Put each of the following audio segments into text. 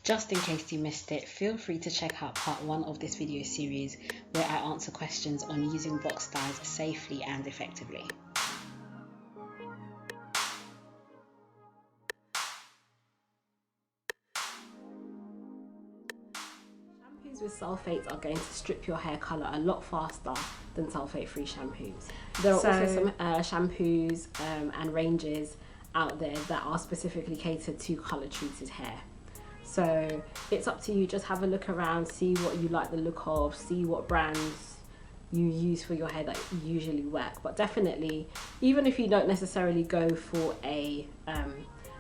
Just in case you missed it, feel free to check out part 1 of this video series where I answer questions on using box dyes safely and effectively. Shampoos with sulfates are going to strip your hair colour a lot faster than sulfate-free shampoos. There are also some shampoos and ranges out there that are specifically catered to colour treated hair. So it's up to you, just have a look around, see what you like the look of, see what brands you use for your hair that usually work. But definitely, even if you don't necessarily go for a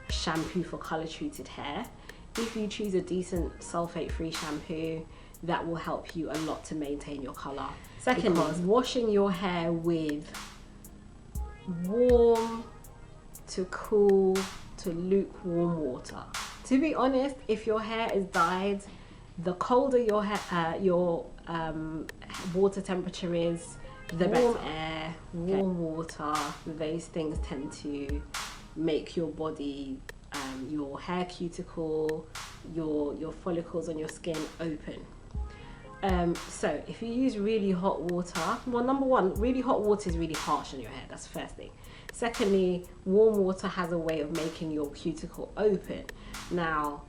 shampoo for colour treated hair, if you choose a decent sulfate free shampoo, that will help you a lot to maintain your colour. Secondly, washing your hair with warm to cool to lukewarm water. To be honest, if your hair is dyed, the colder your hair, water temperature is, the better. Warm air, warm water, those things tend to make your body, your hair cuticle, your follicles on your skin open. So if you use really hot water, well, number one, really hot water is really harsh on your hair. That's the first thing. Secondly, warm water has a way of making your cuticle open. Now,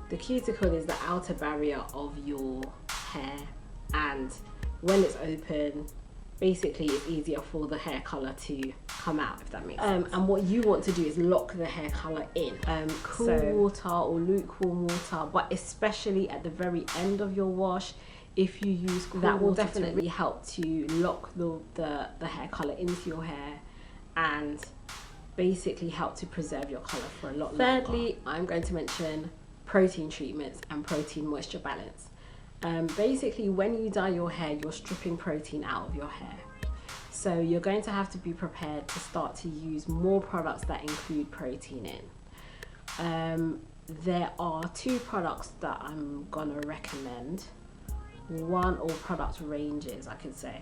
the cuticle is the outer barrier of your hair, and when it's open, basically it's easier for the hair colour to come out, if that makes sense. And what you want to do is lock the hair colour in. Cool water or lukewarm water, but especially at the very end of your wash, if you use cool water, that will definitely help to lock the hair colour into your hair and basically help to preserve your colour for a lot longer. Thirdly, I'm going to mention protein treatments and protein moisture balance. Basically, when you dye your hair, you're stripping protein out of your hair. So you're going to have to be prepared to start to use more products that include protein in. There are 2 products that I'm gonna recommend. Or product ranges, I could say.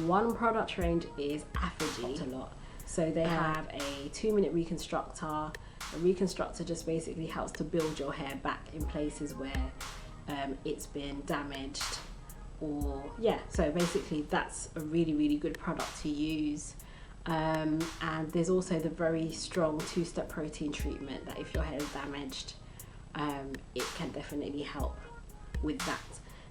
One product range is Affinity. A lot. So they have a 2-minute reconstructor. A reconstructor just basically helps to build your hair back in places where it's been damaged, or so basically that's a really good product to use. And there's also the very strong 2-step protein treatment that if your hair is damaged, it can definitely help with that.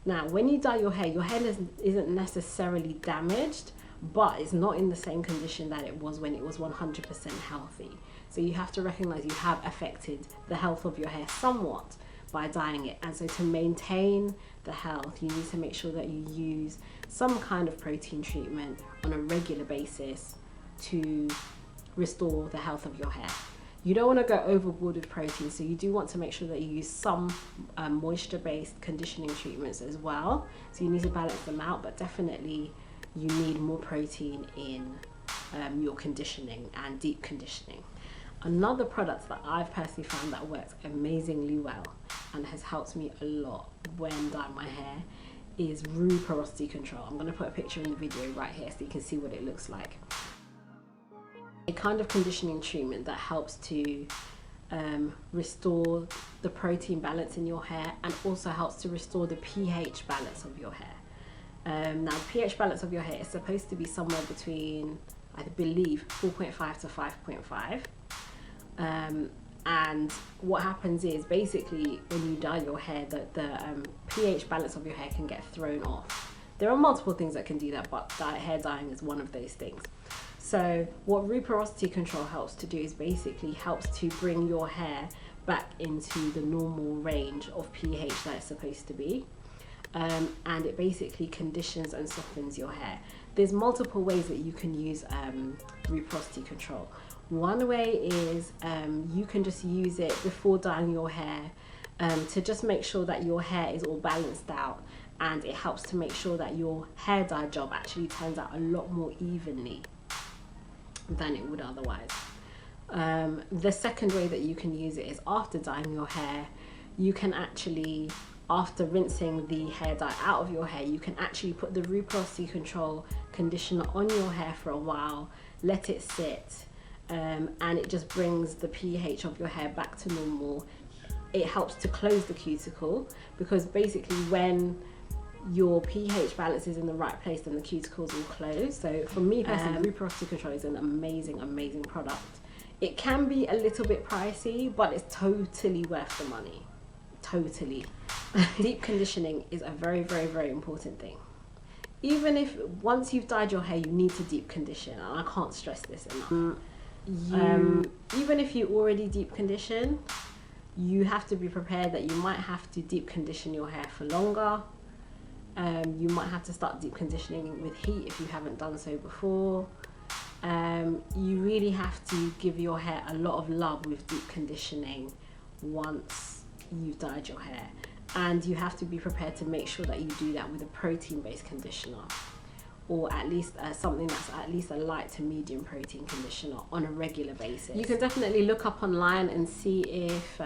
Now, when you dye your hair isn't necessarily damaged, but it's not in the same condition that it was when it was 100% healthy. So you have to recognize you have affected the health of your hair somewhat by dyeing it. And so to maintain the health, you need to make sure that you use some kind of protein treatment on a regular basis to restore the health of your hair. You don't want to go overboard with protein, so you do want to make sure that you use some moisture-based conditioning treatments as well. So you need to balance them out, but definitely you need more protein in your conditioning and deep conditioning. Another product that I've personally found that works amazingly well and has helped me a lot when dyeing my hair is roux porosity control. I'm going to put a picture in the video right here so you can see what it looks like. A kind of conditioning treatment that helps to restore the protein balance in your hair and also helps to restore the pH balance of your hair. Now, the pH balance of your hair is supposed to be somewhere between, I believe, 4.5 to 5.5. And what happens is basically when you dye your hair, the pH balance of your hair can get thrown off. There are multiple things that can do that, but hair dyeing is one of those things. So what roux porosity control helps to do is basically helps to bring your hair back into the normal range of pH that it's supposed to be. And it basically conditions and softens your hair. There's multiple ways that you can use roux porosity control. One way is you can just use it before dyeing your hair to just make sure that your hair is all balanced out, and it helps to make sure that your hair dye job actually turns out a lot more evenly than it would otherwise. The second way that you can use it is after dyeing your hair. You can actually, after rinsing the hair dye out of your hair, you can actually put the roux porosity control conditioner on your hair for a while, let it sit, and it just brings the pH of your hair back to normal. it helps to close the cuticle, because basically when your pH balance is in the right place, then the cuticles will close. So for me personally, Reproductive Control is an amazing product. It can be a little bit pricey, but it's totally worth the money. Totally. Deep conditioning is a very important thing. Even if once you've dyed your hair, you need to deep condition, and I can't stress this enough. Even if you already deep condition, you have to be prepared that you might have to deep condition your hair for longer. You might have to start deep conditioning with heat if you haven't done so before. You really have to give your hair a lot of love with deep conditioning once you've dyed your hair, and you have to be prepared to make sure that you do that with a protein-based conditioner, or at least something that's at least a light to medium protein conditioner on a regular basis. You can definitely look up online and see if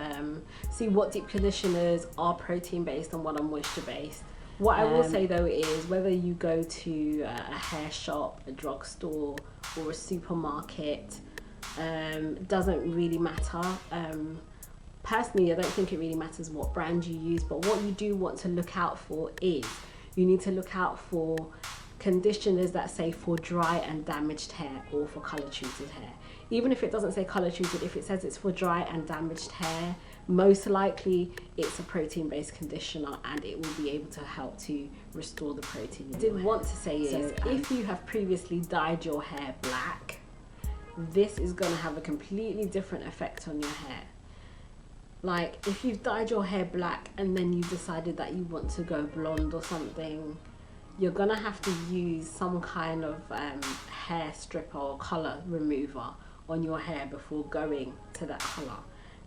see what deep conditioners are protein based and what are moisture based. What I will say though is, whether you go to a hair shop, a drugstore, or a supermarket, doesn't really matter. Personally, I don't think it really matters what brand you use, but what you do want to look out for is, you need to look out for conditioners that say for dry and damaged hair, or for color treated hair. Even if it doesn't say color treated, if it says it's for dry and damaged hair, most likely it's a protein based conditioner, and it will be able to help to restore the protein. What I did want to say is, if you have previously dyed your hair black, this is going to have a completely different effect on your hair. Like, if you've dyed your hair black and then you decided that you want to go blonde or something, you're gonna have to use some kind of hair stripper or color remover on your hair before going to that color,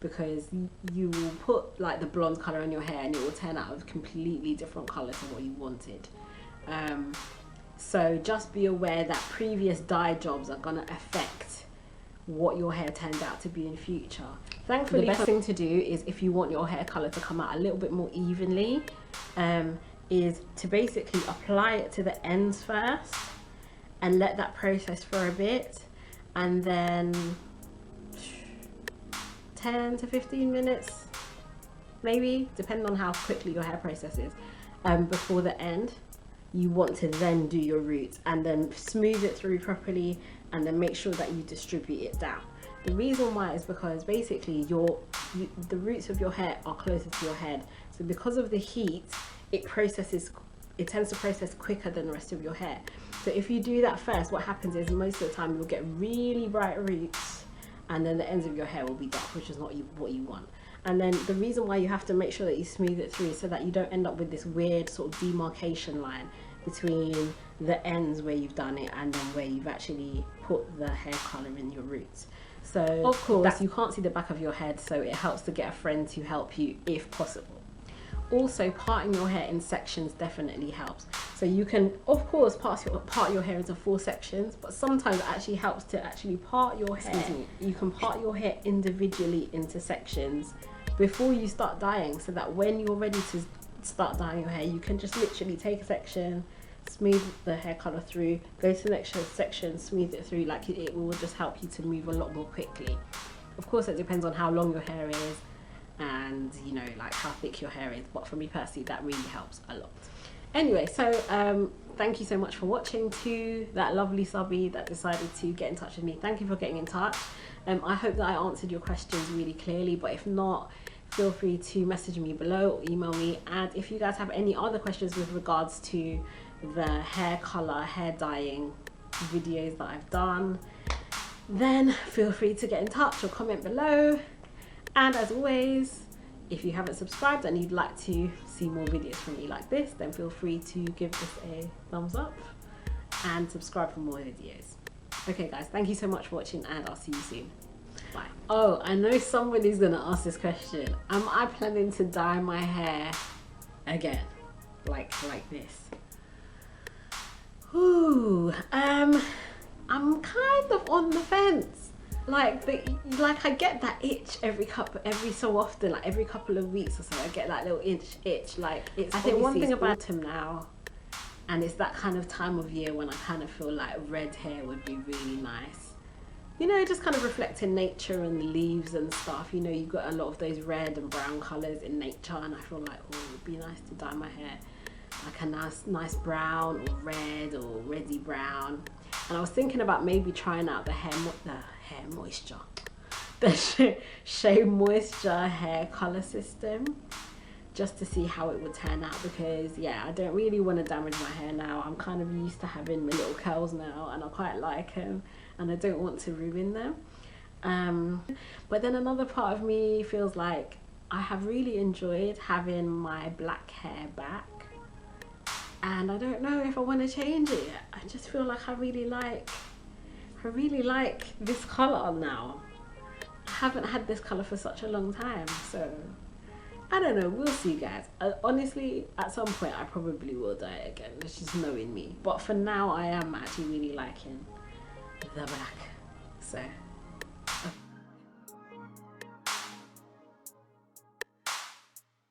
because you will put like the blonde color in your hair and it will turn out a completely different color to what you wanted. So just be aware that previous dye jobs are gonna affect what your hair turned out to be in future. Thankfully, the best thing to do is, if you want your hair color to come out a little bit more evenly, is to basically apply it to the ends first and let that process for a bit, and then 10 to 15 minutes maybe, depending on how quickly your hair processes, before the end, you want to then do your roots, and then smooth it through properly, and then make sure that you distribute it down. The reason why is because basically the roots of your hair are closer to your head, so because of the heat, it tends to process quicker than the rest of your hair. So if you do that first, what happens is, most of the time you'll get really bright roots, and then the ends of your hair will be dark, which is not what you want. And then the reason why you have to make sure that you smooth it through, so that you don't end up with this weird sort of demarcation line between the ends where you've done it and then where you've actually put the hair color in your roots. So of course you can't see the back of your head, so it helps to get a friend to help you if possible. Also, parting your hair in sections definitely helps. So you can of course part your hair into 4 sections, but sometimes it actually helps to actually part your hair. You can part your hair individually into sections before you start dyeing, so that when you're ready to start dyeing your hair, you can just literally take a section, smooth the hair color through, go to the next section, smooth it through. Like, it will just help you to move a lot more quickly. Of course, it depends on how long your hair is and, you know, like how thick your hair is, but for me personally, that really helps a lot. Anyway, so thank you so much for watching. To that lovely subby that decided to get in touch with me, thank you for getting in touch. I hope that I answered your questions really clearly, but if not, feel free to message me below or email me. And if you guys have any other questions with regards to the hair color, hair dyeing videos that I've done, then feel free to get in touch or comment below. And as always, if you haven't subscribed and you'd like to see more videos from me like this, then feel free to give this a thumbs up and subscribe for more videos. Okay guys, thank you so much for watching, and I'll see you soon. Bye. Oh, I know somebody's gonna ask this question. Am I planning to dye my hair again? Like this? Ooh, I'm kind of on the fence. Like I get that itch every so often, like every couple of weeks or so, I get that little itch. Like, I think one thing about autumn now, and it's that kind of time of year when I kind of feel like red hair would be really nice. you know, just kind of reflecting nature and the leaves and stuff. You know, you've got a lot of those red and brown colours in nature, and I feel like, oh, it would be nice to dye my hair like a nice brown or red or reddy brown. And I was thinking about maybe trying out the Shea Moisture hair colour system, just to see how it would turn out, because yeah, I don't really want to damage my hair now. I'm kind of used to having my little curls now, and I quite like them, and I don't want to ruin them. But then another part of me feels like I have really enjoyed having my black hair back, and I don't know if I want to change it. I just feel like I really like this colour now. I haven't had this colour for such a long time, so I don't know, we'll see, guys. Honestly, at some point I probably will dye it again. It's just knowing me. But for now, I am actually really liking the black. So